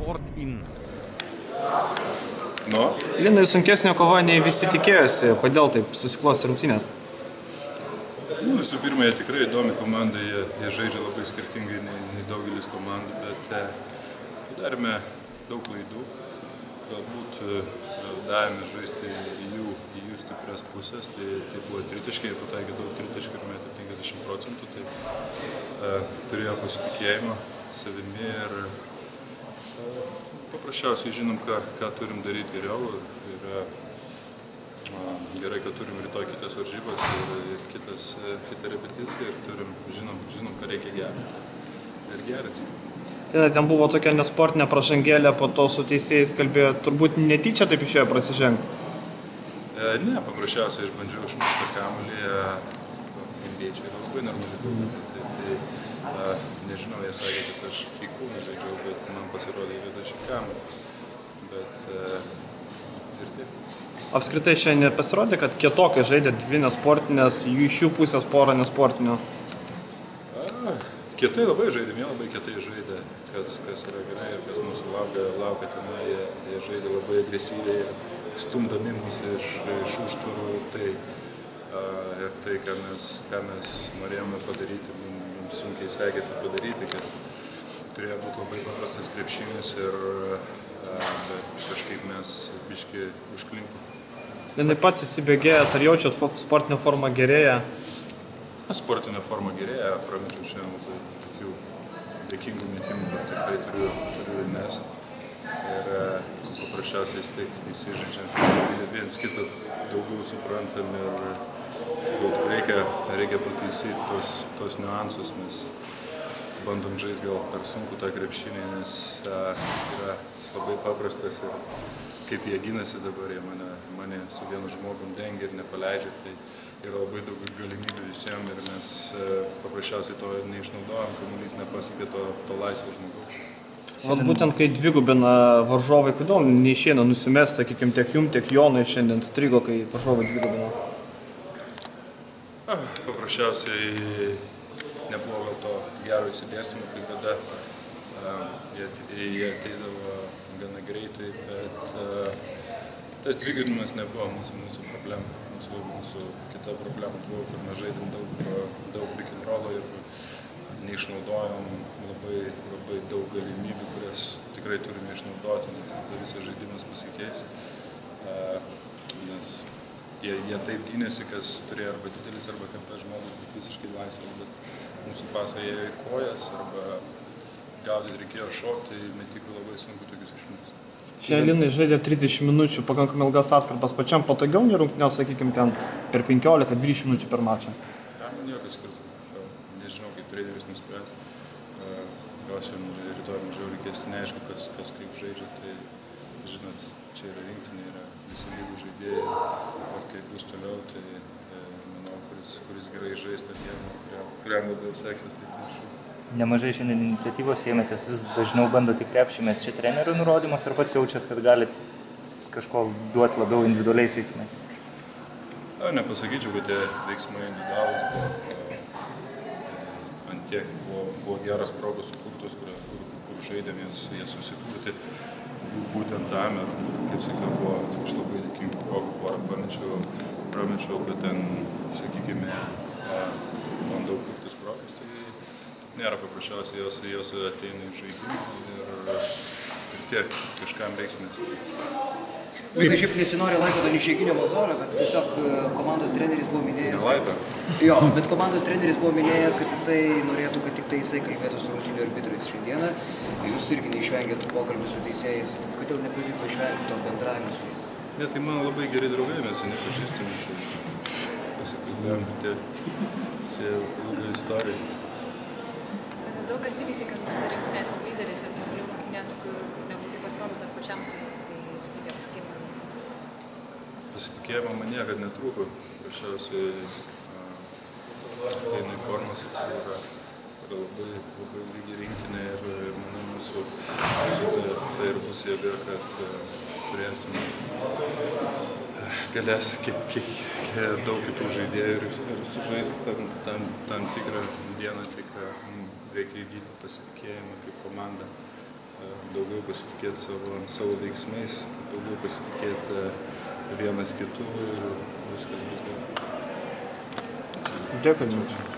Sport-in. Nu? Linai sunkesnė kova nei visi tikėjosi. Kodėl taip susiklosti rungtynės? Visų pirma, jie tikrai įdomi komanda, jie žaidžia labai skirtingai nei daugelis komandų, bet padarėme daug klaidų. Galbūt davėme žaisti į jų stiprias pusės, tai buvo tritaškiai, jie pataikė daug tritaškių ir metė 50%, tai turėjo pasitikėjimą savimi ir paprasčiausiai žinom, ką turim daryti geriau. Gerai, kad turim rytoj kitas varžybas ir kitą repeticiją ir žinom, ką reikia gerinti ir gerinti. Ten buvo tokia nesportinė pražangėlė, po to su teisėjais kalbėjo, turbūt netyčia taip išėjo prasižengti? Ne, paprasčiausiai aš bandžiau išmušti kamuolį, indiečiai yra labai normali. Tai nežinau, jie sakė, kad aš į kūną žaidžiau, bet man pasirodė, kad aš į kamuolį. Bet ir taip. Apskritai šiandien pasirodė, kad kietokai žaidė dvi nesportinės, iš jų pusės porą nesportinių. Kietai labai žaidėm, jie labai kietai žaidė, kas yra gerai ir kas mūsų laukia tenai, jie žaidė labai agresyviai, stumdami mus iš užtvarų ir tai, ką mes norėjome padaryti, mums sunkiai sekėsi padaryti, kad turėjo būti labai paprastas krepšinis ir kažkaip mes biškį užklimpom. Linai pats įsibėgėjat, ar jaučiat sportinė forma gerėja? Sportinė forma gerėja, pramečiau šiandien labai tokių dėkingų metimų, bet tikrai turiu mest. Ir paprasčiausiai taip įsižaidžiam, viens kitą daugiau suprantam ir reikia pataisyti tos niuansus. Mes bandom žaisti gal per sunku tą krepšinį, nes jis labai paprastas ir kaip jie ginasi dabar, jie mane su vienu žmogum dengia ir nepaleidžia. Tai yra labai daug galimybių visiems ir mes paprasčiausiai to neišnaudojam, kamuolys nepasiekia to laisvo žmogaus. Vat būtent kai dvigubina varžovai, kodėl neišeina nusimesti, sakykime, tiek jum, tiek Jonui šiandien strigo, kai varžovai dvigubina? Paprasčiausiai nebuvo gal to gero įsidėstymo, kai kada jie ateidavo gana greitai, bet tas dvigubinimas nebuvo mūsų problema. Mūsų kita problema buvo, kur mes žaidėm daug pick and rollo ir neišnaudojom labai daug galimybių, kurias tikrai turime išnaudoti, nes tada visas žaidimas pasikeis. Nes jie taip gynėsi, kas turėjo arba didelis, arba kampas žmogus būti visiškai laisvas, bet mūsų pasai ėjo į kojas, arba gaudyti reikėjo šokti, metikų labai sunku tokius išmesti. Šiandien Linai žaidė 30 minučių, pakankamai ilgas atkarpas, pačiam patogiau nei rungtynes, sakykime, ten per 15-20 minučių per mačą. Man jokas skirtumas. Nežinau, kaip treneris nuspręs. Gal šiandien rytoj mažiau reikės, neaišku, kas kaip žaidžia, tai žinot, čia yra rinktinė, yra visi lygų žaidėjai, o kaip bus toliau, tai manau, kuris gerai žais tą dieną, kuriam labiau seksis, tai prašau. Nemažai šiandien iniciatyvos ėmėtės, vis dažniau bandote krepšį, mes čia trenerių nurodymas, ar pats jaučiat, kad galit kažko duoti labiau individualiais veiksmais? Nepasakyčiau, kad tie veiksmai individualūs buvo. Ant tiek buvo geras progos sukurtos, kur žaidėm jas susikurti. Būtent tam ir, kaip sakiau, buvo iš labai dėkingų progų, porą pramečiau, bet ten, sakykime, bandau kurtis progas. Nėra paprasčiausiai, jos ateina iš žaidimų ir tiek, kažkam reiks mesti. Vaikai šiaip nesinori laiko to išeiginio vazono, bet tiesiog komandos treneris buvo minėjęs... Nelaiko? Jo, bet komandos treneris buvo minėjęs, kad jisai norėtų, kad tik tai jisai kalbėtų su rungtynių arbitrais šiandieną. Jūs irgi neišvengėte pokalbį su teisėjais. Kodėl nepavyko išvengti to bendravimo su jais? Ne, tai man labai gerai draugai, mes nepažįstami. Pasikalbėjom, tai ilga istorija. Daug kas tikisi, kad bus rinktinės lyderis ir pagaliau rungtynės, kur nebūtai pasirodo tarp pačiam, tai suteikia pasitikėjimą. Pasitikėjimą man niekad netrūko. Paprasčiausiai ateina į formas, yra labai lygi rinktinė ir manau mūsų tai ir bus jėga, kad turėsim galės daug kitų žaidėjų ir sužaisti tam tikrą dieną, tik reikia įgyti pasitikėjimą kaip komanda. daugiau pasitikėti savo veiksmais, daugiau pasitikėti vienas kitų ir viskas bus gerai. Dėkui.